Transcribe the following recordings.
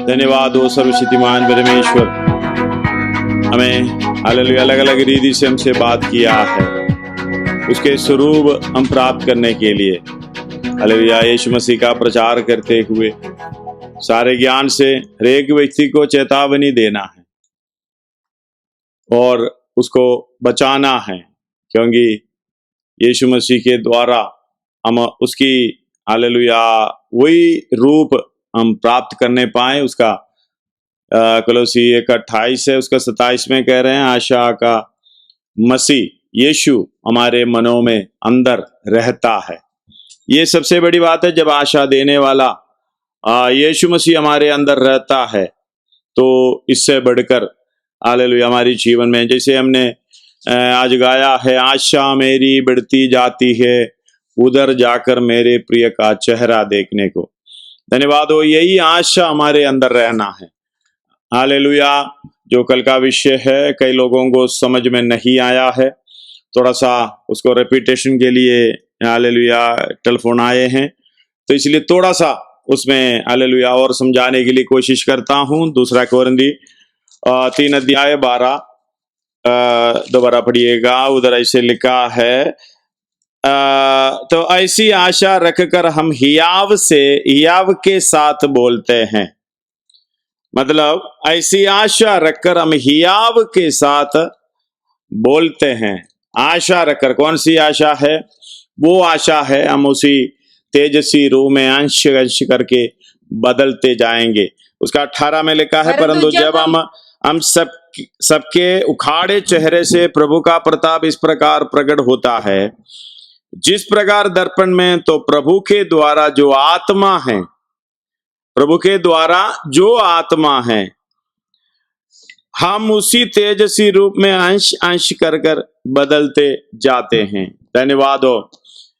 धन्यवाद हो सर्वशक्तिमान परमेश्वर, हमें हालेलुया अलग अलग रीति से हमसे बात किया है, उसके स्वरूप हम प्राप्त करने के लिए हालेलुया यीशु मसीह का प्रचार करते हुए सारे ज्ञान से हर एक व्यक्ति को चेतावनी देना है और उसको बचाना है, क्योंकि यीशु मसीह के द्वारा हम उसकी हालेलुया वही रूप हम प्राप्त करने पाए। उसका कोलोसी 1:28 है, उसका 27 में कह रहे हैं आशा का मसीह यीशु हमारे मनों में अंदर रहता है। ये सबसे बड़ी बात है, जब आशा देने वाला यीशु मसीह हमारे अंदर रहता है तो इससे बढ़कर हालेलुया हमारी जीवन में, जैसे हमने आज गाया है, आशा मेरी बढ़ती जाती है उधर जाकर मेरे प्रिय का चेहरा देखने को। धन्यवाद हो, यही आशा हमारे अंदर रहना है। हालेलुया जो कल का विषय है कई लोगों को समझ में नहीं आया है, थोड़ा सा उसको रिपीटेशन के लिए हालेलुया टेलीफोन आए हैं, तो इसलिए थोड़ा सा उसमें हालेलुया और समझाने के लिए कोशिश करता हूँ। 2 कोरिन्थी 3:12 दोबारा पढ़िएगा, उधर ऐसे लिखा है, तो ऐसी आशा रखकर हम हियाव के साथ बोलते हैं। मतलब ऐसी आशा रखकर हम हियाव के साथ बोलते हैं। आशा रखकर, कौन सी आशा है? वो आशा है हम उसी तेजस्वी रूह में अंश अंश करके बदलते जाएंगे। उसका 18 में लिखा है, परंतु जब हम सबके उखाड़े चेहरे से प्रभु का प्रताप इस प्रकार प्रकट होता है, जिस प्रकार दर्पण में, तो प्रभु के द्वारा जो आत्मा है, प्रभु के द्वारा जो आत्मा है, हम उसी तेजस्वी रूप में अंश अंश कर कर बदलते जाते हैं। धन्यवाद हो।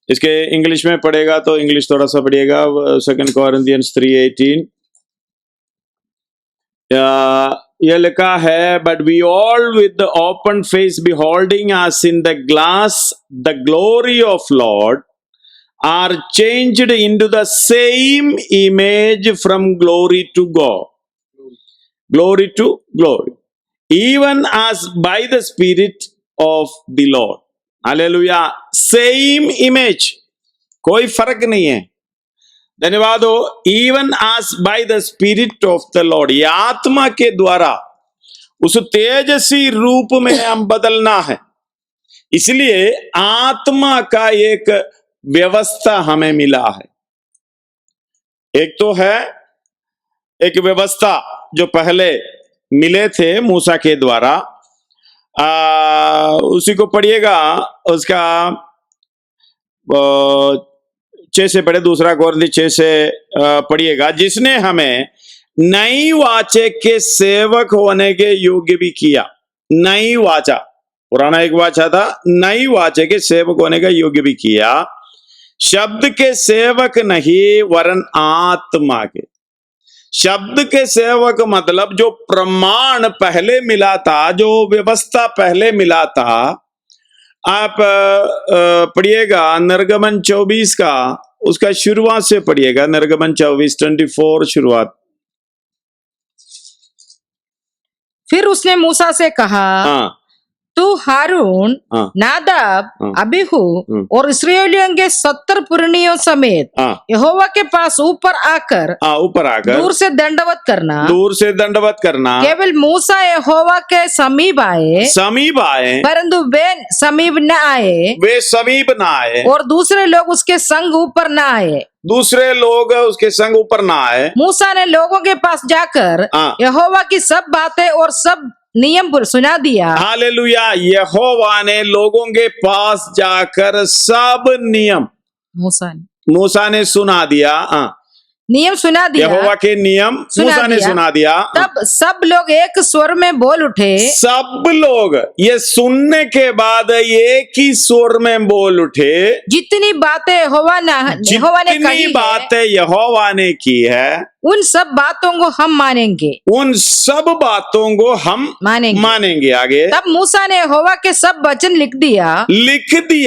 इसके इंग्लिश में पढ़ेगा तो इंग्लिश थोड़ा सा पढ़िएगा। 2 कोरिन्थियंस 3:18 यह लिखा है, but we all with the open face beholding us in the glass the glory of lord are changed into the same image from glory to glory, even as by the Spirit of the Lord. Hallelujah, same image, कोई फर्क नहीं है। धन्यवाद हो। even as by the Spirit of the Lord, ये आत्मा के द्वारा उस तेजस्वी रूप में हम बदलना है। इसलिए आत्मा का एक व्यवस्था हमें मिला है। एक तो है एक व्यवस्था जो पहले मिले थे मूसा के द्वारा, उसी को पढ़िएगा, उसका 6 से पढ़े, 2 कोरिन्थी 6 से पढ़िएगा, जिसने हमें नई वाचा के सेवक होने के योग्य भी किया। नई वाचा, पुराना एक वाचा था, नई वाचा के सेवक होने का योग्य भी किया, शब्द के सेवक नहीं वरन आत्मा के। शब्द के सेवक मतलब जो प्रमाण पहले मिला था, जो व्यवस्था पहले मिला था। आप पढ़िएगा निर्गमन 24 का, उसका शुरुआत से पढ़िएगा, निर्गमन 24:24 शुरुआत। फिर उसने मूसा से कहा, हाँ, तू हारून, हाँ। नादाब, हाँ। अबीहू और इस्राएलियों के 70 पुरनियों समेत हाँ यहोवा के पास ऊपर आकर हाँ, ऊपर आकर दूर से दंडवत करना। दूर से दंडवत करना। केवल मूसा यहोवा के समीप आए, समीप आए, परंतु वे समीप न आए, वे समीप ना आए, और दूसरे लोग उसके संग ऊपर न आए। दूसरे लोग उसके संग ऊपर ना आए। मूसा ने लोगों के पास जाकर हाँ। यहोवा की सब बातें और सब नियम सुना दिया। हालेलुया। यहोवा ने लोगों के पास जाकर सब नियम मूसा ने सुना दिया। हाँ, नियम सुना दिया। यहोवा के नियम मूसा ने सुना दिया। तब सब लोग एक स्वर में बोल उठे। सब लोग ये सुनने के बाद एक ही स्वर में बोल उठे, जितनी बातें यहोवा ने कही बातें यहोवा ने की है, उन सब बातों को हम मानेंगे। उन सब बातों को हम मानेंगे। आगे तब मूसा ने यहोवा के सब वचन लिख दिया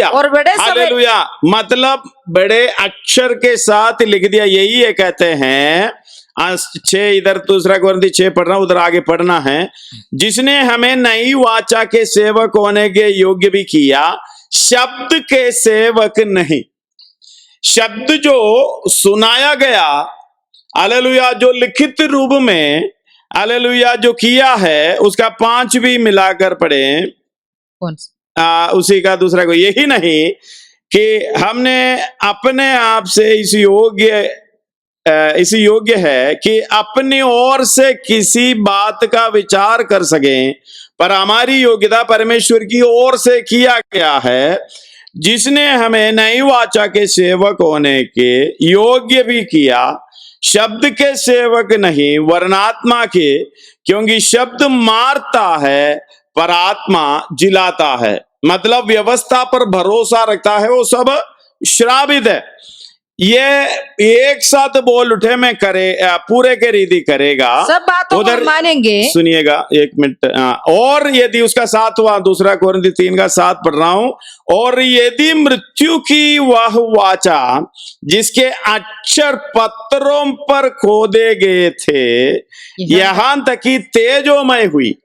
और बड़े हालेलुया, मतलब बड़े अक्षर के साथ लिख दिया। यही है कहते हैं 6, इधर दूसरा कोरिन्थी 6 पढ़ रहा हूं, उधर आगे पढ़ना है। जिसने हमें नई वाचा के सेवक होने के योग्य भी किया, शब्द के सेवक नहीं। शब्द जो सुनाया गया, हालेलुया, जो लिखित रूप में हालेलुया जो किया है, उसका 5 भी मिलाकर पढ़े। उसी का दूसरा को यही नहीं कि हमने अपने आप से इस योग्य है कि अपनी ओर से किसी बात का विचार कर सकें, पर हमारी योग्यता परमेश्वर की ओर से किया गया है, जिसने हमें नई वाचा के सेवक होने के योग्य भी किया, शब्द के सेवक नहीं वरन आत्मा के, क्योंकि शब्द मारता है पर आत्मा जिलाता है। मतलब व्यवस्था पर भरोसा रखता है वो सब श्रावित है। ये एक साथ बोल उठे में करे पूरे के रीति करेगा, सब बातों को मानेंगे। सुनिएगा 1 मिनट। और यदि उसका 7वां दूसरा कोरिन्थी 3 का 7 पढ़ रहा हूं, और यदि मृत्यु की वह वाचा जिसके अक्षर पत्थरों पर खोदे गए थे, यहां तक कि तेजोमय हुई,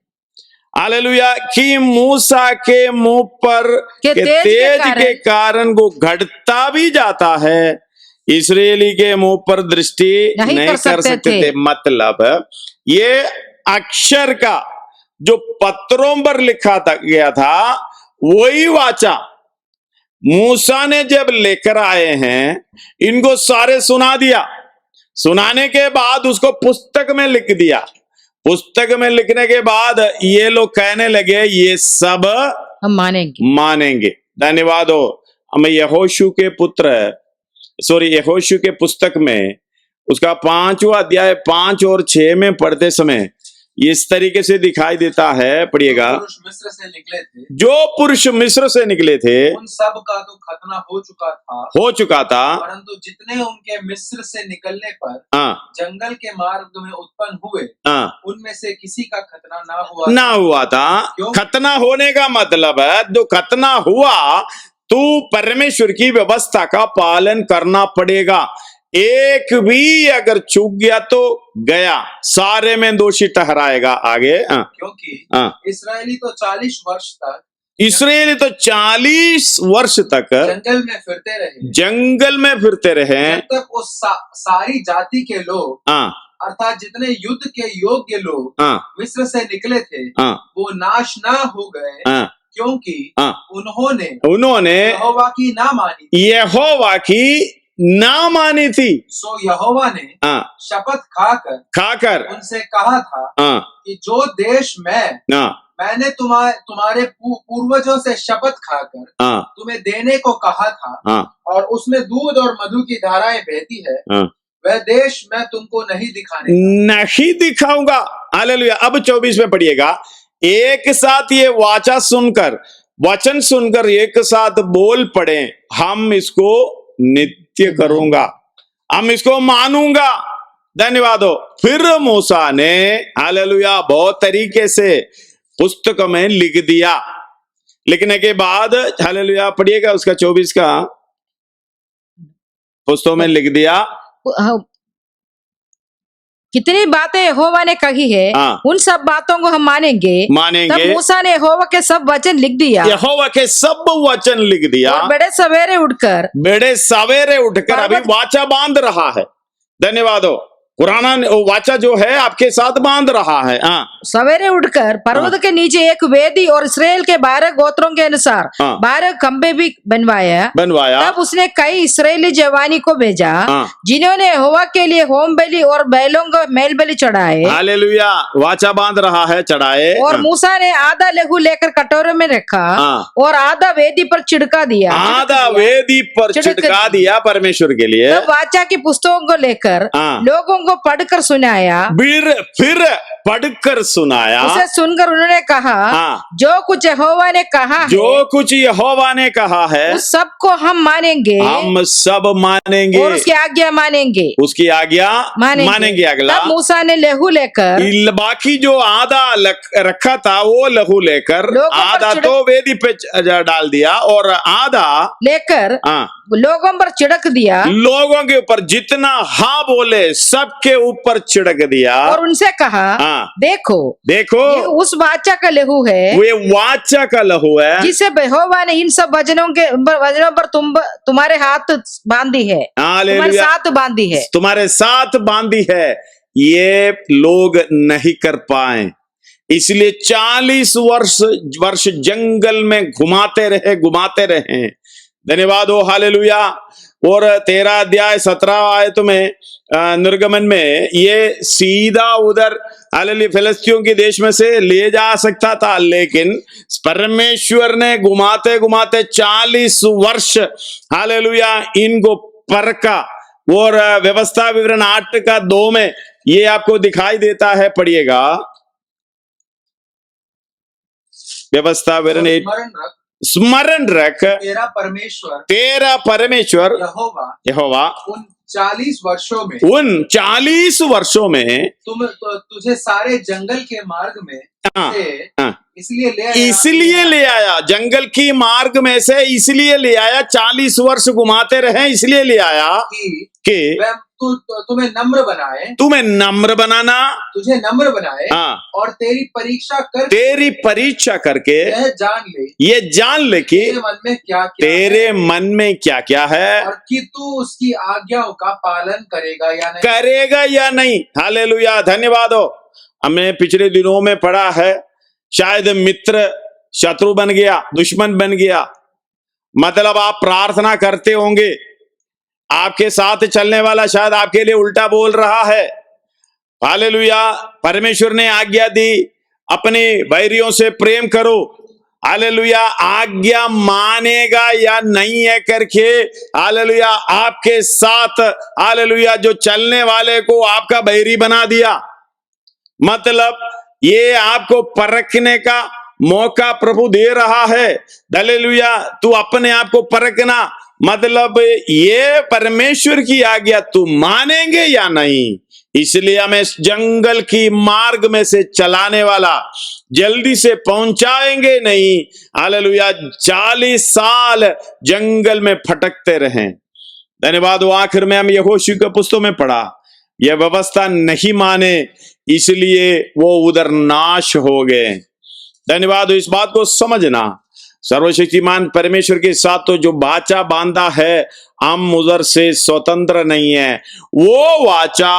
हालेलुया, कि मूसा के मुंह पर के तेज के कारण वो घटता भी जाता है, इस्राएली के मुंह पर दृष्टि नहीं कर सकते थे। मतलब ये अक्षर का जो पत्थरों पर लिखा गया था, वही वाचा मूसा ने जब लेकर आए हैं, इनको सारे सुना दिया। सुनाने के बाद उसको पुस्तक में लिख दिया। पुस्तक में लिखने के बाद ये लोग कहने लगे ये सब हम मानेंगे। धन्यवाद हो। हमें यहोशू के पुस्तक में उसका 5वां अध्याय 5 और 6 में पढ़ते समय इस तरीके से दिखाई देता है। पढ़िएगा। जो पुरुष मिस्र से निकले थे उन सब का तो खतना हो चुका था, परंतु जितने उनके मिस्र से निकलने पर जंगल के मार्ग में उत्पन्न हुए, उनमें से किसी का खतना ना हुआ था। खतना होने का मतलब है, जो खतना हुआ तो परमेश्वर की व्यवस्था का पालन करना पड़ेगा। एक भी अगर चूक गया तो गया, सारे में दोषी ठहराएगा। आगे क्योंकि इस्राएली तो 40 वर्ष तक जंगल में फिरते रहे, जब तक वो सारी जाति के लोग अर्थात जितने युद्ध के योग्य लोग मिस्र से निकले थे, वो नाश ना हो गए, क्योंकि उन्होंने यहोवा की ना मानी थी। सो यहोवा ने शपथ खाकर उनसे कहा था कि जो देश मैंने तुम्हारे पूर्वजों से शपथ खाकर तुम्हें देने को कहा था, और उसमें दूध और मधु की धाराएं बहती है, वह देश मैं तुमको नहीं दिखाऊंगा। हालेलुया। अब 24 में पढ़िएगा। एक साथ ये वचन सुनकर एक साथ बोल पड़े, हम इसको नित्य करूंगा, हम इसको मानूंगा। धन्यवाद हो। फिर मूसा ने हालेलुया बहुत तरीके से पुस्तक में लिख दिया। लिखने के बाद हालेलुया पढ़िएगा उसका 24 का, पुस्तक में लिख दिया। कितनी बातें यहोवा ने कही है, हाँ। उन सब बातों को हम मानेंगे। तब मूसा ने यहोवा के सब वचन लिख दिया, यहोवा के सब वचन लिख दिया, और बड़े सवेरे उठकर अभी वाचा बांध रहा है। धन्यवाद हो। पुराना वाचा जो है आपके साथ बांध रहा है। सवेरे उठकर पर्वत के नीचे एक वेदी और इस्राएल के 12 गोत्रों के अनुसार 12 खंबे भी बनवाया। तब उसने कई इस्राएली जवानी को भेजा, जिन्होंने यहोवा के लिए होम बलि और बैलों को मेल बलि चढ़ाए। हालेलुया। वाचा बांध रहा है, चढ़ाए। और मूसा ने आधा लहू लेकर कटोरे में रखा और आधा वेदी पर छिड़का दिया, परमेश्वर के लिए। तब वाचा की पुस्तकों को लेकर लोगों को पढ़कर सुनाया। फिर पढ़कर सुनाया। उसे सुनकर उन्होंने कहा, जो कुछ यहोवा ने कहा है उस सबको हम मानेंगे, हम सब मानेंगे और उसकी आज्ञा मानेंगे, मानेंगे। अगला, तब मूसा ने लहू लेकर बाकी जो आधा रखा था वो लहू लेकर आधा तो वेदी पे डाल दिया और आधा लेकर लोगों पर छिड़क दिया। लोगों के ऊपर जितना हाँ बोले सबके ऊपर छिड़क दिया और उनसे कहा, देखो ये उस वाचा का लहू है, वे वाचा का लहू है जिसे यहोवा ने इन सब वचनों पर तुम्हारे हाथ बांधी है, तुम्हारे साथ बांधी है। ये लोग नहीं कर पाए, इसलिए 40 वर्ष जंगल में घुमाते रहे। धन्यवाद हो। हालेलुया। और 13 अध्याय 17 आयत में निर्गमन में ये सीधा उधर हालेलुया फिलिस्तियों के देश में से ले जा सकता था, लेकिन परमेश्वर ने घुमाते 40 वर्ष हालेलुया इनको परखा। और व्यवस्था विवरण 8:2 में ये आपको दिखाई देता है, पढ़िएगा। व्यवस्था विवरण 8, स्मरण रख तेरा परमेश्वर यहोवा उन 40 वर्षों में तुझे सारे जंगल के मार्ग में इसलिए ले आया। जंगल की मार्ग में से इसलिए ले आया, 40 वर्ष घुमाते रहे, इसलिए ले आया कि तुम्हें नम्र बनाए, तुझे नम्र बनाए, और तेरी परीक्षा करके ये जान ले कि तेरे मन में क्या क्या है, और कि तू उसकी आज्ञाओं का पालन करेगा या नहीं। हालेलुया। धन्यवाद हो। हमने पिछले दिनों में पढ़ा है, शायद मित्र शत्रु बन गया, दुश्मन बन गया। मतलब आप प्रार्थना करते होंगे, आपके साथ चलने वाला शायद आपके लिए उल्टा बोल रहा है। हालेलुया। परमेश्वर ने आज्ञा दी, अपने बैरियों से प्रेम करो। हालेलुया। आज्ञा मानेगा या नहीं है करके हालेलुया आपके साथ हालेलुया जो चलने वाले को आपका बैरी बना दिया। मतलब ये आपको परखने का मौका प्रभु दे रहा है। हालेलुया। तू अपने आप को परखना, मतलब ये परमेश्वर की आज्ञा तू मानेंगे या नहीं। इसलिए हमें जंगल की मार्ग में से चलाने वाला जल्दी से पहुंचाएंगे नहीं। हालेलुया। 40 साल जंगल में फटकते रहें। धन्यवाद। आखिर में हम यहोशू के पुस्तकों में पढ़ा, यह व्यवस्था नहीं माने इसलिए वो उधर नाश हो गए। धन्यवाद। इस बात को समझना, सर्वशक्तिमान परमेश्वर के साथ तो जो वाचा बांधा है, हम उधर से स्वतंत्र नहीं है। वो वाचा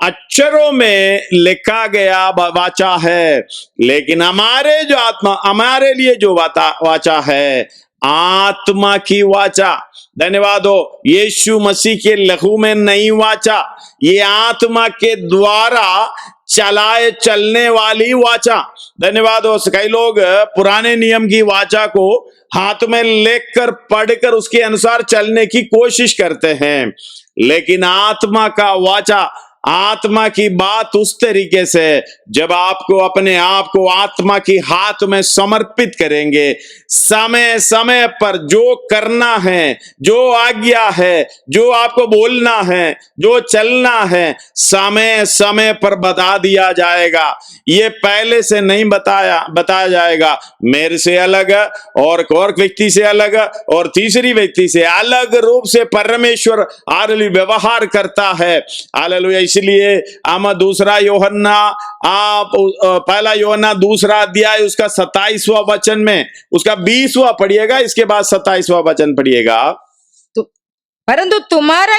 अक्षरों में लिखा गया वाचा है, लेकिन हमारे लिए जो वाचा है, आत्मा की वाचा। धन्यवाद हो। यीशु मसीह के लहू में नहीं वाचा, ये आत्मा के द्वारा चलने वाली वाचा। धन्यवाद हो। कई लोग पुराने नियम की वाचा को हाथ में लेकर पढ़कर उसके अनुसार चलने की कोशिश करते हैं, लेकिन आत्मा का वाचा, आत्मा की बात उस तरीके से जब आपको अपने आप को आत्मा की हाथ में समर्पित करेंगे, समय समय पर जो करना है, जो आज्ञा है, जो आपको बोलना है, जो चलना है, समय समय पर बता दिया जाएगा। ये पहले से नहीं बताया जाएगा। मेरे से अलग और व्यक्ति से अलग और तीसरी व्यक्ति से अलग रूप से परमेश्वर व्यवहार करता है। हालेलुया। इसलिए हम दूसरा यूहन्ना आप पहला यूहन्ना दूसरा अध्याय उसका 27वां वचन में उसका 20वां पढ़िएगा, इसके बाद 27वां वचन पढ़िएगा। परंतु तुम्हारा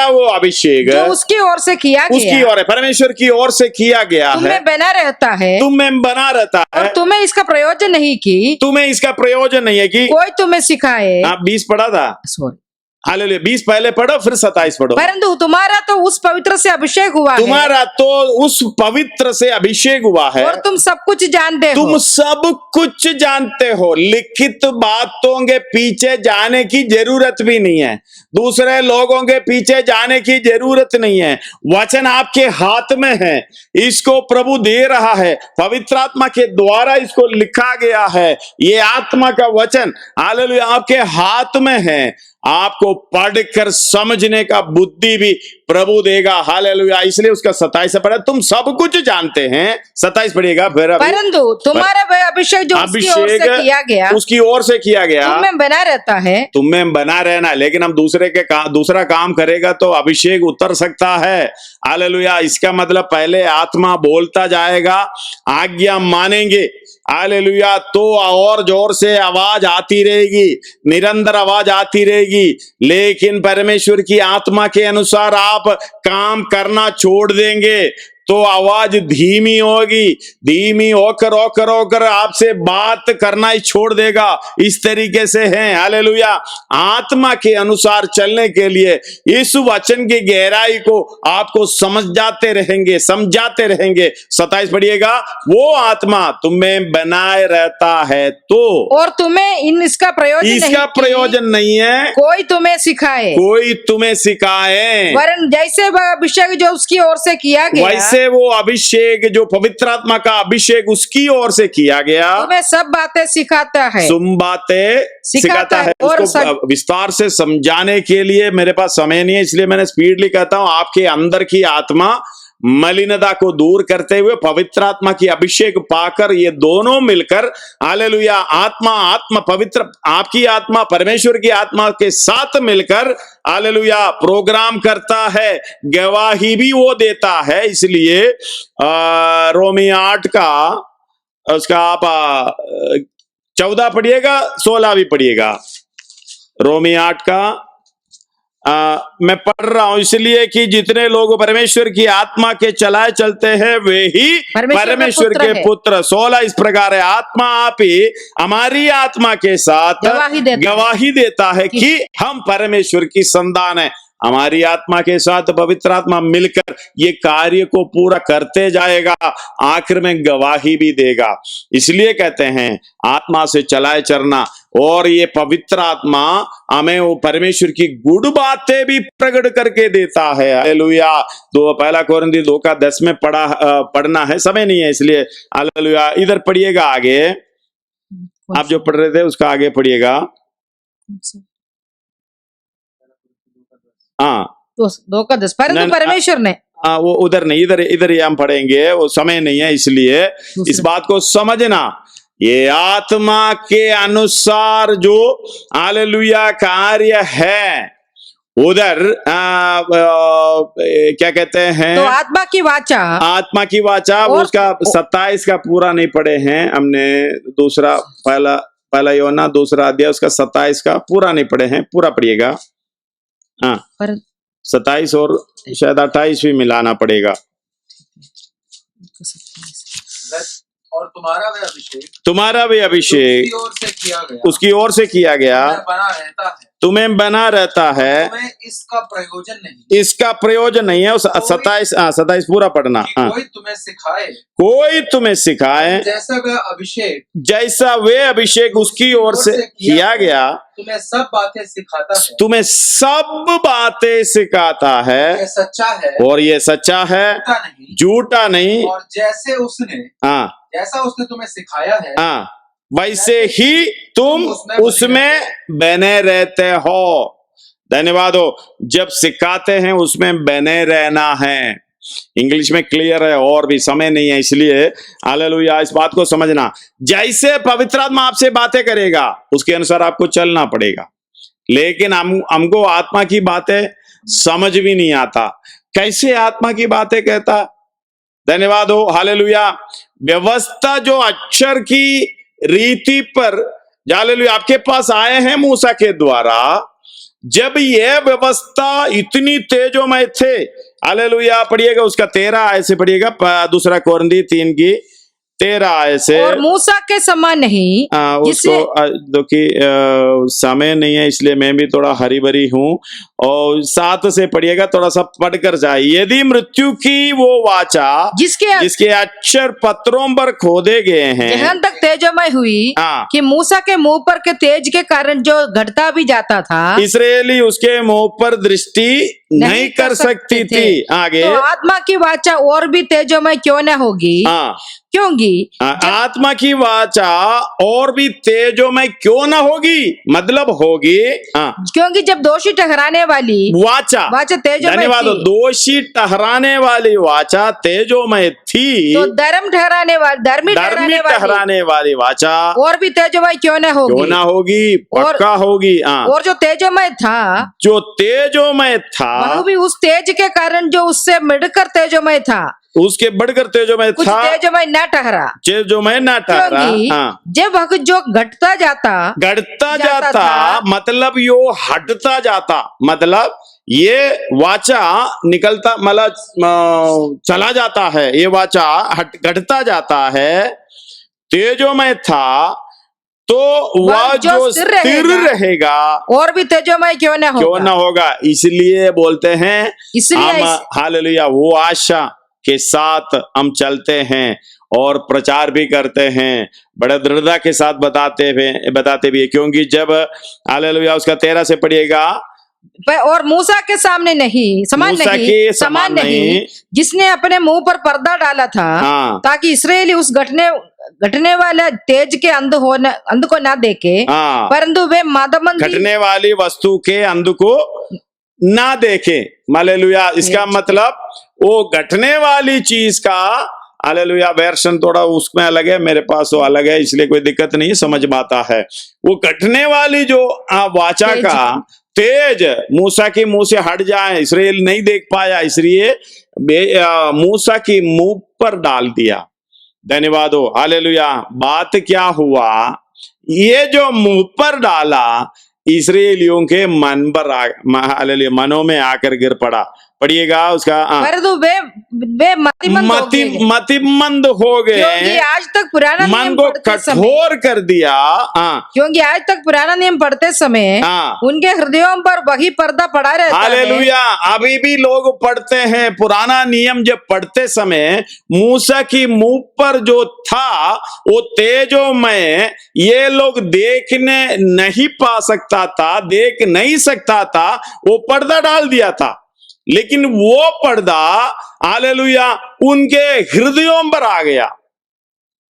वो अभिषेक जो उसकी ओर से किया गया, उसकी ओर है, परमेश्वर की ओर से किया गया है, तुम्हें बना रहता है, तुम्हें बना रहता है, और तुम्हें इसका प्रयोजन नहीं कि तुम्हें इसका प्रयोजन नहीं है कि कोई तुम्हें सिखाए। आप 20 पढ़ा था, सॉरी हालेलुया, 20 पहले पढ़ो फिर 27 पढ़ो। परंतु तुम्हारा तो उस पवित्र से अभिषेक हुआ तुम्हारा तो उस पवित्र से अभिषेक हुआ है, और तुम सब कुछ जानते हो, तुम सब कुछ जानते हो। लिखित बातों के पीछे जाने की जरूरत भी नहीं है, दूसरे लोगों के पीछे जाने की जरूरत नहीं है। वचन आपके हाथ में है, इसको प्रभु दे रहा है, पवित्र आत्मा के द्वारा इसको लिखा गया है। ये आत्मा का वचन हालेलुया आपके हाथ में है, आपको पढ़कर समझने का बुद्धि भी प्रभु देगा। हालेलुया, इसलिए उसका 27 पढ़ा, तुम सब कुछ जानते हैं। 27 पढ़िएगा फिर। परंतु तुम्हारा अभिषेक जो उसकी ओर से किया गया, उसकी ओर से किया गया, तुम्हें बना रहता है, तुम्हें बना रहना। लेकिन हम दूसरा काम करेगा तो अभिषेक उतर सकता है। हालेलुया, इसका मतलब पहले आत्मा बोलता जाएगा, आज्ञा मानेंगे, हालेलुया, तो और जोर से आवाज आती रहेगी, निरंतर आवाज आती रहेगी। लेकिन परमेश्वर की आत्मा के अनुसार आप काम करना छोड़ देंगे तो आवाज धीमी होगी, धीमी होकर आपसे बात करना ही छोड़ देगा। इस तरीके से है। हालेलुया, आत्मा के अनुसार चलने के लिए इस वचन की गहराई को आपको समझाते रहेंगे। 27 पढ़िएगा, वो आत्मा तुम्हें बनाए रहता है तो, और तुम्हें इसका प्रयोजन नहीं है कोई तुम्हें सिखाए, वरन जैसे अभिषेक जो उसकी ओर से किया गया, वैसे वो अभिषेक जो पवित्र आत्मा का अभिषेक उसकी ओर से किया गया, तुम्हें सब बातें सिखाता है, सिखाता है। और उसको विस्तार से समझाने के लिए मेरे पास समय नहीं है, इसलिए मैंने स्पीडली कहता हूं। आपके अंदर की आत्मा मलिनता को दूर करते हुए पवित्र आत्मा की अभिषेक पाकर, ये दोनों मिलकर हालेलुया, आत्मा पवित्र, आपकी आत्मा परमेश्वर की आत्मा के साथ मिलकर हालेलुया प्रोग्राम करता है, गवाही भी वो देता है। इसलिए रोमी 8 का उसका आप 14 पढ़िएगा, 16 भी पढ़िएगा। रोमी 8 का मैं पढ़ रहा हूं इसलिए कि जितने लोग परमेश्वर की आत्मा के चलाए चलते हैं वे ही परमेश्वर के पुत्र। 16 इस प्रकार है, आत्मा आप ही हमारी आत्मा के साथ गवाही देता है कि हम परमेश्वर की संतान है। हमारी आत्मा के साथ पवित्र आत्मा मिलकर ये कार्य को पूरा करते जाएगा, आखिर में गवाही भी देगा। इसलिए कहते हैं आत्मा से चलाए चलना, और ये पवित्र आत्मा हमें वो परमेश्वर की गुड बातें भी प्रकट करके देता है। हालेलुया, तो पहला कोरिन्थी 2 का 10 में पढ़ना है, समय नहीं है इसलिए। हालेलुया, इधर पढ़िएगा आगे, आप जो पढ़ रहे थे उसका आगे पढ़िएगा। हाँ, 2 का 10, परंतु परमेश्वर ने, वो उधर नहीं, इधर ही हम पढ़ेंगे, वो समय नहीं है इसलिए। इस बात को समझना, ये आत्मा के अनुसार जो हालेलुया कार्य है, उधर क्या कहते हैं, तो आत्मा की वाचा उसका 27 का पूरा नहीं पढ़े हैं हमने, दूसरा पहला यूहन्ना 2 अध्याय उसका 27 का पूरा नहीं पढ़े हैं, पूरा पढ़िएगा। हाँ, 27 और शायद 28 भी मिलाना पड़ेगा। और तुम्हारा भी अभिषेक उसकी ओर से किया गया, तुम्हें बना रहता है, तुम्हें इसका प्रयोजन नहीं है। उस 27 पूरा पढ़ना। कोई तुम्हें सिखाए जैसा वे अभिषेक उसकी ओर से किया गया, तुम्हें सब बातें सिखाता है। ये सच्चा है, और ये सच्चा है, झूठा नहीं। और जैसा उसने तुम्हें सिखाया है, वैसे ही तुम उसमें बने रहते हो। धन्यवाद हो। जब सिखाते हैं उसमें बने रहना है। इंग्लिश में क्लियर है, और भी समय नहीं है इसलिए हालेलुया, इस बात को समझना। जैसे पवित्र आत्मा आपसे बातें करेगा उसके अनुसार आपको चलना पड़ेगा। लेकिन हमको आत्मा की बातें समझ भी नहीं आता, कैसे आत्मा की बातें कहता। धन्यवाद हो, हालेलुया। व्यवस्था जो अक्षर की रीति पर हालेलुया आपके पास आए हैं मूसा के द्वारा, जब यह व्यवस्था इतनी तेजोमय थे, हालेलुया, पढ़िएगा उसका 13 ऐसे पढ़िएगा, दूसरा कोरिन्थी 3 की 13 ऐसे। और मूसा के समान नहीं, उसको समय नहीं है इसलिए मैं भी थोड़ा हरी भरी हूं, और 7 से पढ़िएगा, थोड़ा सा पढ़कर जाए। यदि मृत्यु की वो वाचा जिसके अक्षर पत्रों पर खोदे गए हैं जहां तक तेजोमय हुई कि मूसा के मुंह पर के तेज के कारण जो घटता भी जाता था, इसराइली उसके मुंह पर दृष्टि नहीं कर सकती थी। आगे, तो आत्मा की वाचा और भी तेजोमय क्यों न होगी, क्योंकि आत्मा की वाचा और भी तेजोमय क्यों ना होगी, मतलब होगी, क्योंकि जब दोषी ठहराने वाली वाचा तेजोमय, धन्यवाद, दोषी ठहराने वाली वाचा तेजोमय थी, तो धर्मी ठहराने वाली वाचा और भी तेजोमय क्यों ना होगी, पक्का होगी। और जो तेजोमय था वह भी उस तेज के कारण जो उससे मिलकर तेजोमय था, उसके बढ़कर तेजोमय था, तेजोमय न ठहरा, जब वह जो घटता जाता मतलब यो हटता जाता, मतलब ये वाचा निकलता, मतलब चला जाता है, ये वाचा घटता जाता है, तेजोमय था, तो वह जो स्थिर रहेगा और भी तेजोमय क्यों न होगा। इसलिए बोलते हैं, हालेलुया, वो आशा के साथ हम चलते हैं और प्रचार भी करते हैं, बड़े दृढ़ता के साथ बताते भी, क्योंकि जब हालेलुया उसका 13 से पढ़िएगा, और मूसा के सामने नहीं, समान नहीं, जिसने अपने मुंह पर पर्दा डाला था, ताकि इस्राएली उस घटने वाला तेज के अंध को ना देखे, परंतु वे मादमंदी घटने वाली वस्तु के अंध को ना देखे। हालेलुया, इसका मतलब वो घटने वाली चीज का, हालेलुया, वर्षन थोड़ा उसमें अलग है, मेरे पास वो अलग है, इसलिए कोई दिक्कत नहीं, समझ में आता है। वो घटने वाली जो वाचा का तेज मूसा के मुंह से हट जाए, इस्राएल नहीं देख पाया, इसलिए मूसा की मुंह पर डाल दिया। धन्यवाद हो, हालेलुया। बात क्या हुआ, ये जो मुंह पर डाला इस्राएलियों के मन पर हालेलुया मनों में आकर गिर पड़ा। पढ़िएगा उसका, वे मतिमंद हो गए, क्योंकि आज तक पुराना मन को कठोर कर दिया। क्योंकि आज तक पुराना नियम पढ़ते समय उनके हृदयों पर वही पर्दा पड़ा रहता है। हालेलुया, अभी भी लोग पढ़ते हैं पुराना नियम। जब पढ़ते समय मूसा की मुंह पर जो था वो तेजोमय, ये लोग देखने नहीं पा सकता था, देख नहीं सकता था, वो पर्दा डाल दिया था, लेकिन वो पर्दा हालेलुया उनके हृदयों पर आ गया।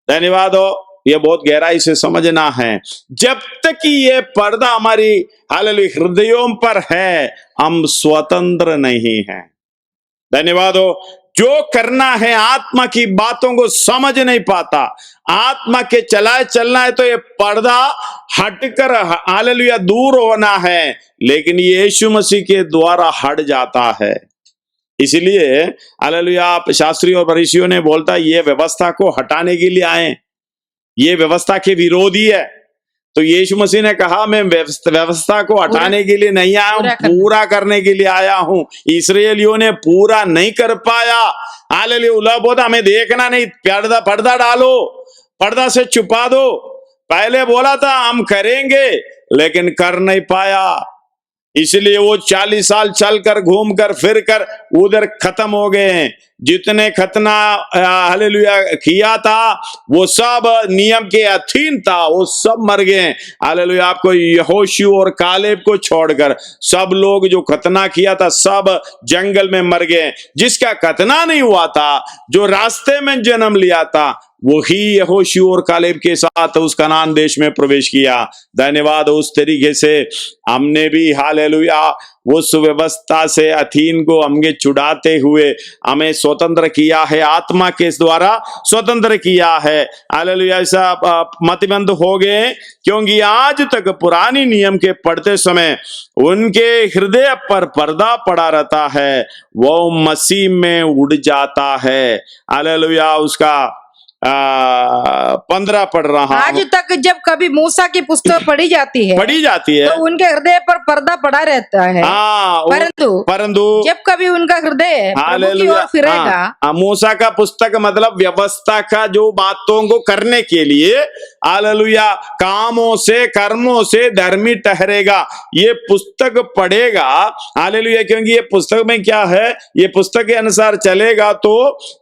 धन्यवाद हो, ये बहुत गहराई से समझना है। जब तक ये पर्दा हमारी हालेलुया हृदयों पर है, हम स्वतंत्र नहीं हैं। धन्यवाद हो, जो करना है आत्मा की बातों को समझ नहीं पाता, आत्मा के चलाए चलना है, तो ये पर्दा हटकर हालेलुया दूर होना है, लेकिन यीशु मसीह के द्वारा हट जाता है। इसलिए हालेलुया शास्त्री और फरीसियों ने बोलता ये व्यवस्था को हटाने के लिए आए, ये व्यवस्था के विरोधी है। तो यीशु मसीह ने कहा मैं व्यवस्था को हटाने के लिए नहीं आया हूं, पूरा करने के लिए आया हूं। इस्राएलियों ने पूरा नहीं कर पाया। हालेलुया, बोला हमें देखना नहीं, पर्दा डालो, पर्दा से छुपा दो। पहले बोला था हम करेंगे, लेकिन कर नहीं पाया, इसलिए वो 40 साल चलकर घूमकर फिर कर उधर खत्म हो गए। जितने खतना हालेलुया किया था वो सब नियम के अधीन था, वो सब मर गए। हालेलुया, आपको यहोशू और कालेब को छोड़कर सब लोग जो खतना किया था सब जंगल में मर गए। जिसका खतना नहीं हुआ था, जो रास्ते में जन्म लिया था, वही यहोशू और कालेब के साथ उस कनान देश में प्रवेश किया। धन्यवाद। उस तरीके से हमने भी हालेलुया उस व्यवस्था से अधीन को हमें छुड़ाते हुए हमें स्वतंत्र किया है, आत्मा के द्वारा स्वतंत्र किया है। हालेलुया। ऐसा मतबंध हो गए क्योंकि आज तक पुरानी नियम के पढ़ते समय उनके हृदय पर पर्दा पड़ा रहता है, वो मसीह में उड़ जाता है। हालेलुया। उसका 15 पढ़ रहा आज तक जब कभी मूसा की पुस्तक पढ़ी जाती है तो उनके हृदय पर पर्दा पड़ा रहता है। परंतु जब कभी उनका हृदय प्रभु की ओर फिरेगा, मूसा का पुस्तक मतलब व्यवस्था का जो बातों को करने के लिए हालेलुया कामों से कर्मों से धर्मी ठहरेगा, ये पुस्तक पढ़ेगा। हालेलुया। क्योंकि ये पुस्तक में क्या है, ये पुस्तक के अनुसार चलेगा तो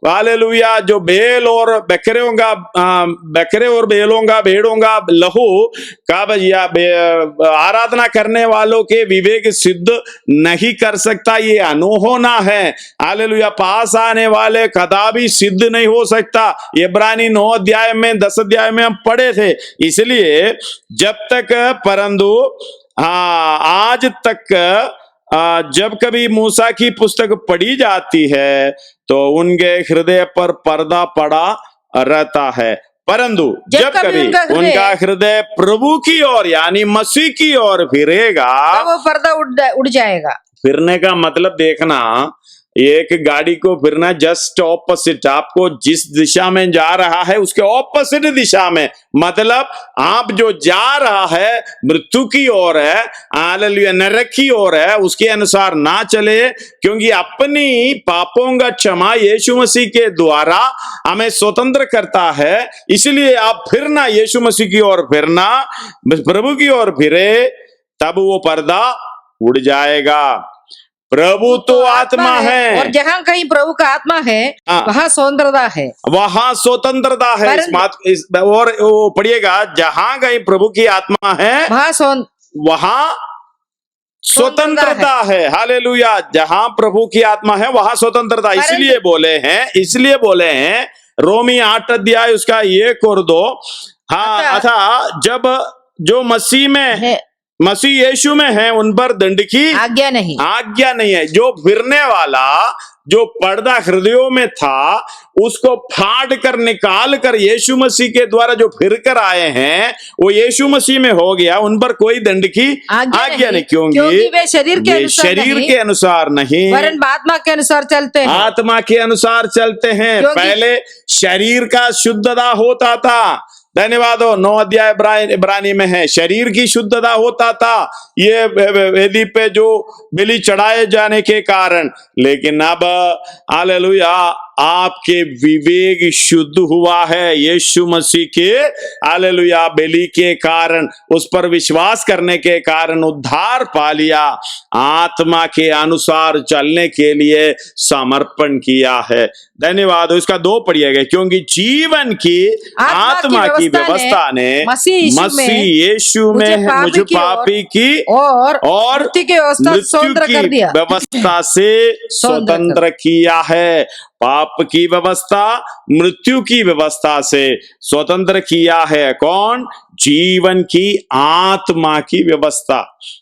हालेलुया जो बेल और बकरे और बेलों का भेड़ों का लहू का भैया आराधना करने वालों के विवेक सिद्ध नहीं कर सकता, ये अनहोना है। हालेलुया। पास आने वाले कदापि सिद्ध नहीं हो सकता। इब्रानी 9 अध्याय में 10 अध्याय में हम पढ़े थे। इसलिए जब तक परंतु आज तक जब कभी मूसा की पुस्तक पढ़ी जाती है तो उनके हृदय पर पर्दा पड़ा रहता है। परंतु जब कभी उनका हृदय प्रभु की ओर यानी मसीह की ओर फिरेगा तो वो पर्दा उड़ जाएगा। फिरने का मतलब देखना, एक गाड़ी को फिरना जस्ट ऑपोजिट, आपको जिस दिशा में जा रहा है उसके ऑपोजिट दिशा में, मतलब आप जो जा रहा है मृत्यु की ओर है, हालेलुया नरक की ओर है, उसके अनुसार ना चले। क्योंकि अपनी पापों का क्षमा यीशु मसीह के द्वारा हमें स्वतंत्र करता है। इसलिए आप फिरना यीशु मसीह की ओर फिरना, प्रभु की ओर फिरे, तब वो पर्दा उड़ जाएगा। प्रभु तो आत्मा है और जहाँ कहीं प्रभु का आत्मा है वहाँ स्वतंत्रता है, वहाँ स्वतंत्रता है। और वो पढ़िएगा, जहाँ कहीं प्रभु की आत्मा है वहाँ स्वतंत्रता है। हालेलुया। जहाँ प्रभु की आत्मा है वहाँ स्वतंत्रता। इसलिए बोले हैं रोमी 8 अध्याय उसका 1 और 2। हाँ, अथा जब जो मसीह यीशु में है उन पर दंड की आज्ञा नहीं है। जो फिरने वाला जो पर्दा हृदयों में था उसको फाड़ कर निकाल कर यीशु मसीह के द्वारा जो फिर कर आए हैं वो यीशु मसीह में हो गया, उन पर कोई दंड की आज्ञा नहीं। क्योंकि वे शरीर के अनुसार नहीं वरन आत्मा के अनुसार चलते हैं। आत्मा के अनुसार चलते हैं। पहले शरीर का शुद्धता होता था। धन्यवाद हो। 9 अध्याय इब्रानी में है, शरीर की शुद्धता होता था ये वेदी पे जो बलि चढ़ाए जाने के कारण। लेकिन अब हालेलुया आपके विवेक शुद्ध हुआ है यीशु मसीह के हालेलुया बलि के कारण, उस पर विश्वास करने के कारण उद्धार पा लिया, आत्मा के अनुसार चलने के लिए समर्पण किया है। धन्यवाद। उसका 2 पढ़िएगा। क्योंकि जीवन की आत्मा की व्यवस्था ने मसीह यीशु में मुझे पापी की और मृत्यु की व्यवस्था से स्वतंत्र किया है। पाप की व्यवस्था, मृत्यु की व्यवस्था से स्वतंत्र किया है। कौन? जीवन की आत्मा की व्यवस्था।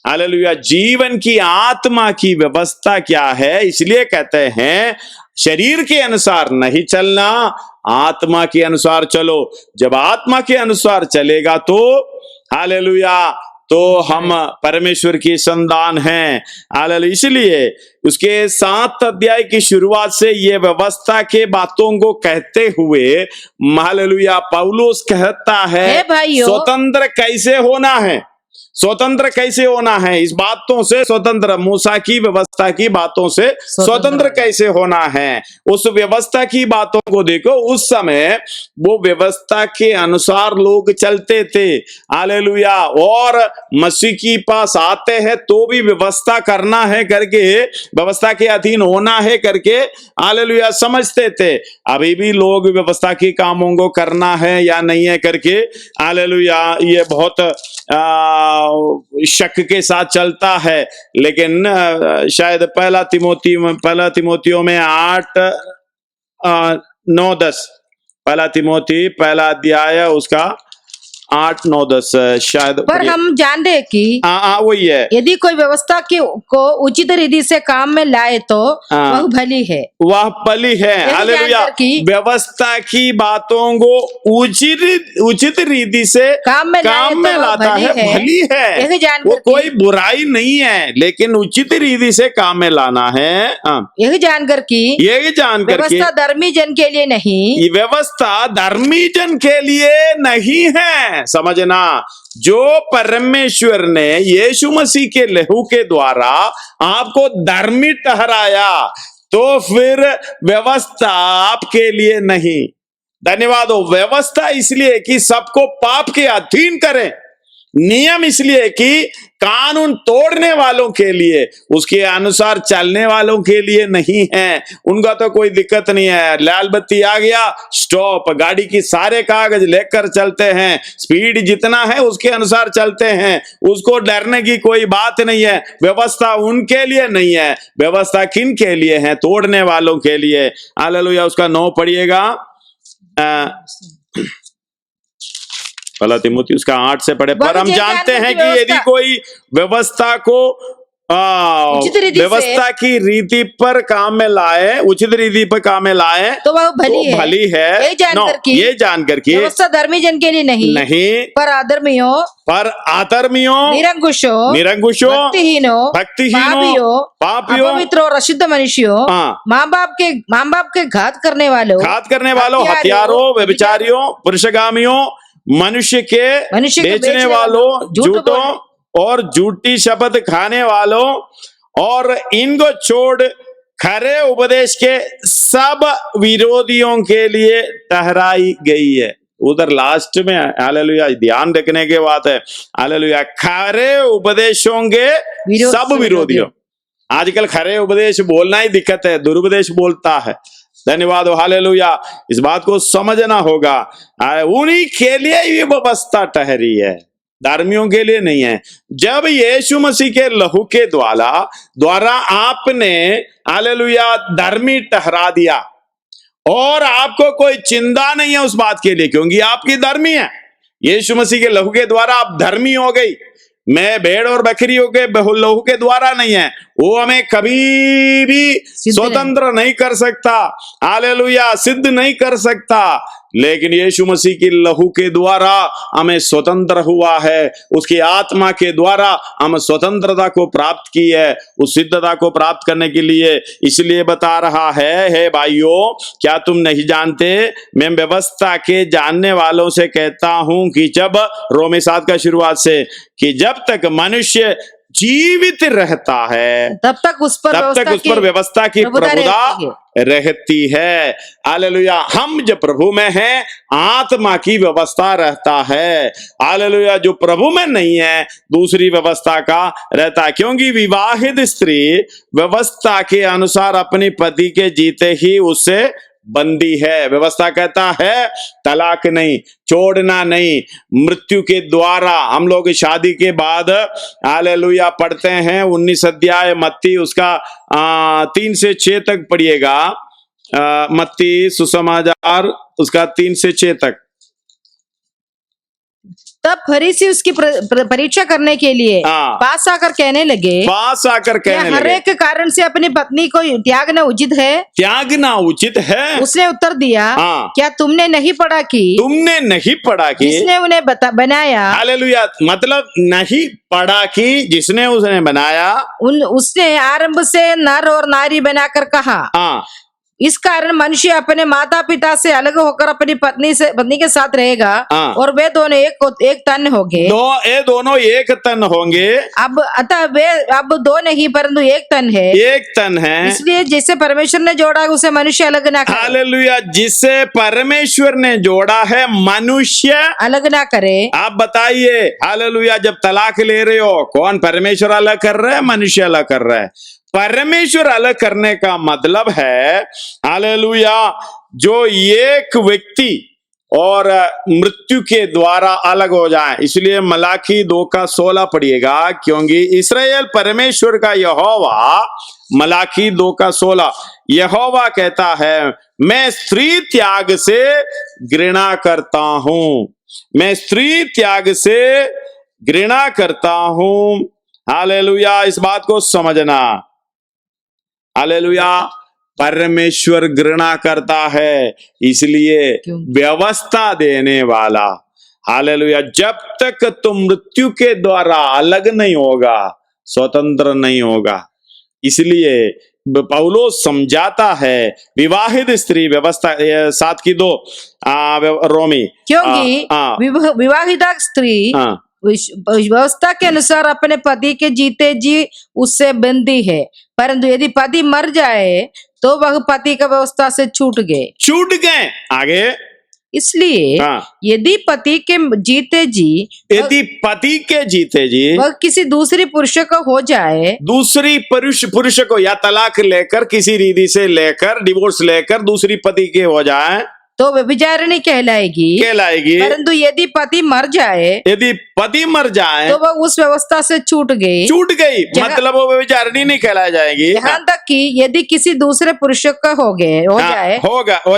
हालेलुया। जीवन की आत्मा की व्यवस्था क्या है? इसलिए कहते हैं शरीर के अनुसार नहीं चलना, आत्मा के अनुसार चलो। जब आत्मा के अनुसार चलेगा तो हालेलुया तो हम परमेश्वर की संतान हैं। हालेलुया। इसलिए उसके 7 अध्याय की शुरुआत से ये व्यवस्था के बातों को कहते हुए हालेलुया पौलुस कहता है स्वतंत्र कैसे होना है, स्वतंत्र कैसे होना है, इस बातों से स्वतंत्र, मूसा की व्यवस्था की बातों से स्वतंत्र कैसे होना है। उस व्यवस्था की बातों को देखो, उस समय वो व्यवस्था के अनुसार लोग चलते थे। हालेलुया। और मसीह के पास आते हैं तो भी व्यवस्था करना है करके, व्यवस्था के अधीन होना है करके हालेलुया समझते थे। अभी भी लोग व्यवस्था के कामों को करना है या नहीं है करके हालेलुया ये बहुत शक के साथ चलता है। लेकिन शायद पहला तिमोथियों में 8 9 10 पहला तिमोथी पहला अध्याय उसका 8, 9, 10 शायद। पर हम जानते हैं कि वही है, यदि कोई व्यवस्था को उचित रीति से काम में लाए तो वह भली है, वह भली है। हालेलुया। व्यवस्था की बातों को उचित रीति से काम में लाता है, भली है। वो कोई बुराई नहीं है, लेकिन उचित रीति से काम में लाना है। यही जानकर कि व्यवस्था धर्मी जन के लिए नहीं, व्यवस्था धर्मी जन के लिए नहीं है। समझना, जो परमेश्वर ने यीशु मसीह के लहू के द्वारा आपको धर्मी ठहराया, तो फिर व्यवस्था आपके लिए नहीं। धन्यवाद हो। व्यवस्था इसलिए कि सबको पाप के अधीन करे, नियम इसलिए कि कानून तोड़ने वालों के लिए, उसके अनुसार चलने वालों के लिए नहीं है। उनका तो कोई दिक्कत नहीं है, लाल बत्ती आ गया, स्टॉप, गाड़ी की सारे कागज लेकर चलते हैं, स्पीड जितना है उसके अनुसार चलते हैं, उसको डरने की कोई बात नहीं है। व्यवस्था उनके लिए नहीं है, व्यवस्था किन के लिए है? तोड़ने वालों के लिए। हालेलुया। उसका 9 पढ़िएगा, पहला तिमोथी उसका 8 से पढ़े। पर हम जानते हैं कि यदि कोई व्यवस्था को व्यवस्था की रीति पर काम में लाए, उचित रीति पर काम में लाए, तो वह भली है। ये जानकर कि व्यवस्था धर्मी जन के लिए नहीं, पर अधर्मियों, निरंकुशों, भक्तिहीनों, पापियों, अपवित्रों और अशुद्ध मनुष्यों, माँ बाप के घात करने वालों, हत्यारों, व्यभिचारियों, पुरुषगामियों, मनुष्य के बेचने वालों, झूठों और झूठी शपथ खाने वालों, और इनको छोड़ खरे उपदेश के सब विरोधियों के लिए ठहराई गई है। उधर लास्ट में हालेलुया ध्यान रखने के बात है। हालेलुया। खरे उपदेशों के सब विरोधियों। आजकल खरे उपदेश बोलना ही दिक्कत है, दुरुपदेश बोलता है। धन्यवाद हो। हालेलुया। इस बात को समझना होगा, उन्हीं के लिए ये व्यवस्था ठहरी है, धर्मियों के लिए नहीं है। जब यीशु मसीह के लहू के द्वारा आपने हालेलुया धर्मी ठहरा दिया, और आपको कोई चिंता नहीं है उस बात के लिए, क्योंकि आपकी धर्मी है। यीशु मसीह के लहू के द्वारा आप धर्मी हो गई। मैं भेड़ और बकरियों के लहू के द्वारा नहीं है, वो हमें कभी भी स्वतंत्र नहीं कर सकता। हालेलुया। सिद्ध नहीं कर सकता, लेकिन यीशु मसीह की लहू के द्वारा हमें स्वतंत्र हुआ है। उसकी आत्मा के द्वारा हम स्वतंत्रता को प्राप्त की है। उस सिद्धता को प्राप्त करने के लिए इसलिए बता रहा है, हे भाइयों, क्या तुम नहीं जानते? मैं व्यवस्था के जानने वालों से कहता हूं कि जब रोमी 7 का शुरुआत से, कि जब तक मनुष्य जीवित रहता है तब तक उस पर व्यवस्था की प्रभुता रहती है। हालेलुया। हम जब प्रभु में हैं, आत्मा की व्यवस्था रहता है। हालेलुया। जो प्रभु में नहीं है, दूसरी व्यवस्था का रहता है, क्योंकि विवाहित स्त्री व्यवस्था के अनुसार अपने पति के जीते ही उससे बंदी है। व्यवस्था कहता है तलाक नहीं, छोड़ना नहीं, मृत्यु के द्वारा। हम लोग शादी के बाद हालेलुया पढ़ते हैं 19 अध्याय मत्ती उसका 3 से 6 तक पढ़िएगा। मत्ती सुसमाचार उसका 3 से 6 तक। तब फरीसी उसकी परीक्षा करने के लिए पास आकर कहने लगे, हर एक कारण से अपनी पत्नी को त्यागना उचित है? उसने उत्तर दिया, क्या तुमने नहीं पढ़ा कि जिसने उन्हें बनाया, हालेलुया, मतलब नहीं पढ़ा कि जिसने उसने बनाया, उसने आरंभ से नर और नारी बनाकर कहा। इस कारण मनुष्य अपने माता पिता से अलग होकर अपनी पत्नी के साथ रहेगा, और वे दोनों एक तन होंगे। ये दोनों एक तन होंगे। अब अतः वे अब 2 नहीं परंतु एक तन है। इसलिए जिसे परमेश्वर ने जोड़ा उसे मनुष्य अलग ना करे। हालेलुया। जिसे परमेश्वर ने जोड़ा है मनुष्य अलग ना करे। आप बताइए, हालेलुया, जब तलाक ले रहे हो, कौन? परमेश्वर अलग कर रहा है, मनुष्य अलग कर रहा है। परमेश्वर अलग करने का मतलब है, हालेलुया, जो एक व्यक्ति और मृत्यु के द्वारा अलग हो जाए। इसलिए मलाकी 2 का 16 पढ़िएगा, क्योंकि इस्राएल परमेश्वर का यहोवा मलाकी 2:16 यहोवा कहता है मैं स्त्री त्याग से घृणा करता हूं, मैं स्त्री त्याग से घृणा करता हूं। हालेलुया, इस बात को समझना। हालेलुया, परमेश्वर घृणा करता है, इसलिए व्यवस्था देने वाला। हालेलुया, जब तक तुम मृत्यु के द्वारा अलग नहीं होगा, स्वतंत्र नहीं होगा। इसलिए पौलुस समझाता है विवाहित स्त्री व्यवस्था 7:2 रोमी, क्योंकि विवाहिता स्त्री व्यवस्था के अनुसार अपने पति के जीते जी उससे बंदी है, परंतु यदि पति मर जाए तो वह पति का व्यवस्था से छूट गए। आगे, इसलिए यदि पति के जीते जी वह किसी दूसरी पुरुष को हो जाए, दूसरी पुरुष को या तलाक लेकर, किसी रीति से लेकर, डिवोर्स लेकर दूसरी पति के हो जाए तो व्यभिचारिणी कहलाएगी। परंतु यदि पति मर जाए तो वह उस व्यवस्था से छूट गई, मतलब वो व्यभिचारिणी नहीं कहलाई जाएगी। यहाँ तक कि यदि किसी दूसरे पुरुष का हो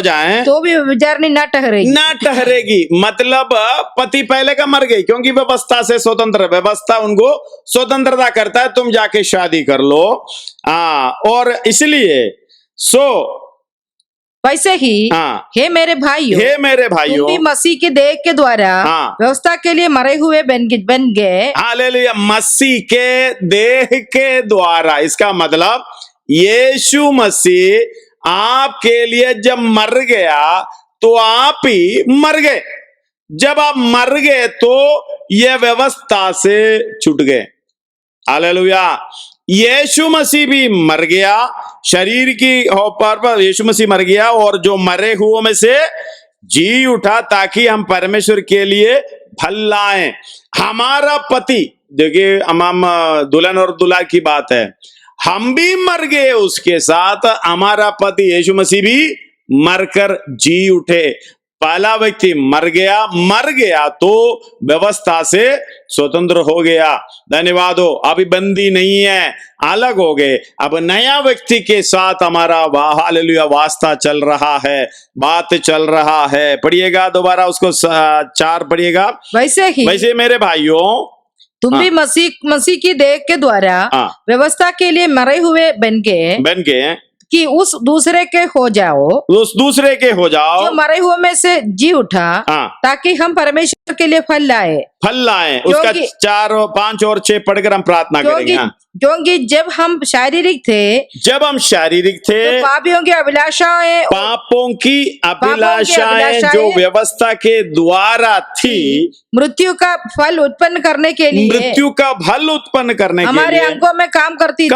जाए तो भी व्यभिचारिणी न ठहरेगी। मतलब पति पहले का मर गई, क्योंकि व्यवस्था से स्वतंत्र, व्यवस्था उनको स्वतंत्रता करता है, तुम जाके शादी कर लो। और इसलिए वैसे ही हे मेरे भाइयों, तुम भी मसीह के देह के द्वारा व्यवस्था के लिए मरे हुए बन गए। हालेलुया, मसीह के देह के द्वारा, इसका मतलब यीशु मसीह आपके लिए जब मर गया तो आप ही मर गए। जब आप मर गए तो ये व्यवस्था से छूट गए। हालेलुया, यीशु मसीह भी मर गया, शरीर की पर यीशु मसीह मर गया और जो मरे हुओं में से जी उठा, ताकि हम परमेश्वर के लिए फल लाएं। हमारा पति, देखिए हम दुल्हन और दूल्हा की बात है, हम भी मर गए उसके साथ, हमारा पति यीशु मसीह भी मरकर जी उठे। पहला व्यक्ति मर गया तो व्यवस्था से स्वतंत्र हो गया। धन्यवाद हो, अभी बंदी नहीं है, अलग हो गए। अब नया व्यक्ति के साथ हमारा हालेलुया वास्ता चल रहा है, बात चल रहा है। पढ़िएगा दोबारा उसको 4 पढ़िएगा। वैसे मेरे भाइयों, तुम भी मसीह की देह के द्वारा व्यवस्था के लिए मरे हुए बन के कि उस दूसरे के हो जाओ, जो मरे हुए में से जी उठा, ताकि हम परमेश्वर के लिए फल लाए। उसका 4, 5 और 6 पढ़कर हम प्रार्थना करेंगे। क्योंकि जब हम शारीरिक थे तो पापियों की अभिलाषाएं जो व्यवस्था के द्वारा थी, मृत्यु का फल उत्पन्न करने के लिए हमारे अंगों में काम करती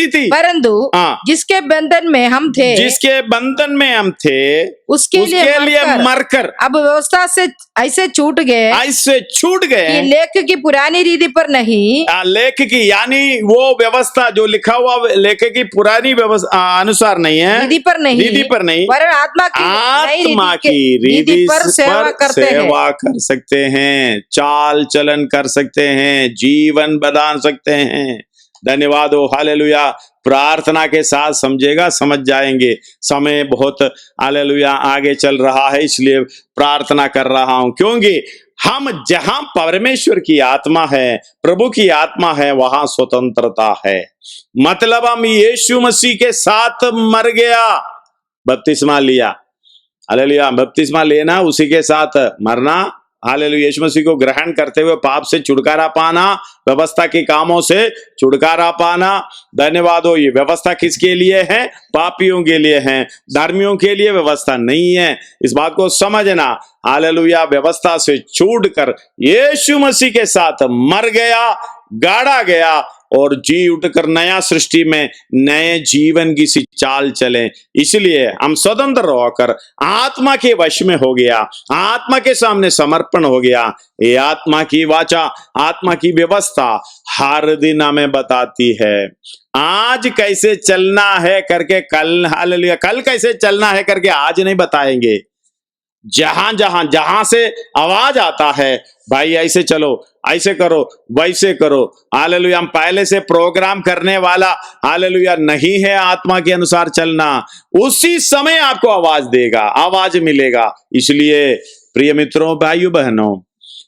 थी। परंतु जिसके बंधन में हम थे उसके लिए मरकर अब व्यवस्था से ऐसे छूट गए, लेख की पुरानी रीति पर नहीं, लेख की यानी वो व्यवस्था जो लिखा हुआ लेख की पुरानी व्यवस्था अनुसार नहीं है, रीति पर नहीं, पर आत्मा की रीति पर सेवा कर सकते हैं, चाल चलन कर सकते हैं, जीवन बदल सकते हैं। धन्यवाद हो, हालेलुया। प्रार्थना के साथ समझेगा, समझ जाएंगे। समय बहुत हालेलुया आगे चल रहा है, इसलिए प्रार्थना कर रहा हूं, क्योंकि हम जहां परमेश्वर की आत्मा है, प्रभु की आत्मा है, वहां स्वतंत्रता है। मतलब हम यीशु मसीह के साथ मर गया, बपतिस्मा लिया। हालेलुया, बपतिस्मा लेना, उसी के साथ मरना। हालेलुया, यीशु मसीह को ग्रहण करते हुए पाप से छुटकारा पाना, व्यवस्था के कामों से छुटकारा पाना। धन्यवाद हो। ये व्यवस्था किसके लिए है? पापियों के लिए है, धर्मियों के लिए व्यवस्था नहीं है। इस बात को समझना। हालेलुया, व्यवस्था से छूटकर यीशु मसीह के साथ मर गया, गाड़ा गया और जी उठकर नया सृष्टि में नए जीवन की सी चाल चले। इसलिए हम स्वतंत्र होकर आत्मा के वश में हो गया, आत्मा के सामने समर्पण हो गया। ये आत्मा की वाचा, आत्मा की व्यवस्था हर दिन हमें बताती है आज कैसे चलना है करके कल, हालेलुया, कल कैसे चलना है करके आज नहीं बताएंगे। जहां से आवाज आता है, भाई ऐसे चलो, ऐसे करो, वैसे करो, हालेलुया, हम पहले से प्रोग्राम करने वाला हालेलुया नहीं है आत्मा के अनुसार चलना, उसी समय आपको आवाज देगा, आवाज मिलेगा। इसलिए प्रिय मित्रों, भाइयों बहनों,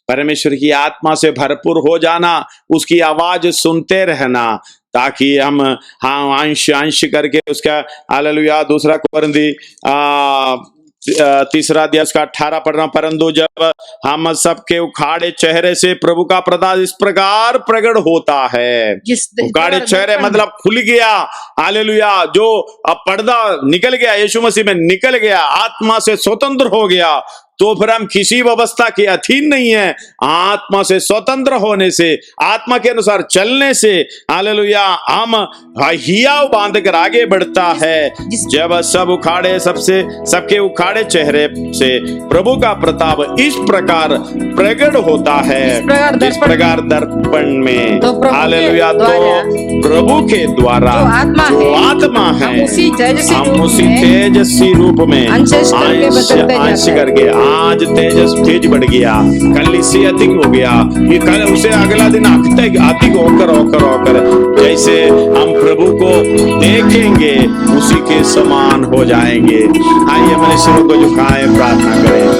परमेश्वर की आत्मा से भरपूर हो जाना, उसकी आवाज सुनते रहना, ताकि हम अंश करके उसका हालेलुया। दूसरा कुरिन्थी 3 अध्याय उसका 18 पढ़ रहा हूं, परंतु जब हम सबके उखाड़े चेहरे से प्रभु का प्रताप इस प्रकार प्रकट होता है, उखाड़े चेहरे मतलब खुल गया, हालेलुया, जो अब पर्दा निकल गया, यीशु मसीह में निकल गया, आत्मा से स्वतंत्र हो गया, तो फिर हम किसी व्यवस्था के अधीन नहीं है। आत्मा से स्वतंत्र होने से, आत्मा के अनुसार चलने से, हालेलुया, हम हियाव बांध कर आगे बढ़ता है। जब सब उखाड़े सबके उखाड़े चेहरे से प्रभु का प्रताप इस प्रकार प्रकट होता है, जिस प्रकार दर्पण में, हालेलुया, तो प्रभु के द्वारा जो आत्मा है, हम उसी तेजस्वी रूप में अंश करके आज तेज बढ़ गया, कल इससे अधिक हो गया, ये कल उसे अगला दिन अधिक होकर जैसे हम प्रभु को देखेंगे उसी के समान हो जाएंगे। आइए मनुष्यों को झुकाएं, प्रार्थना करें।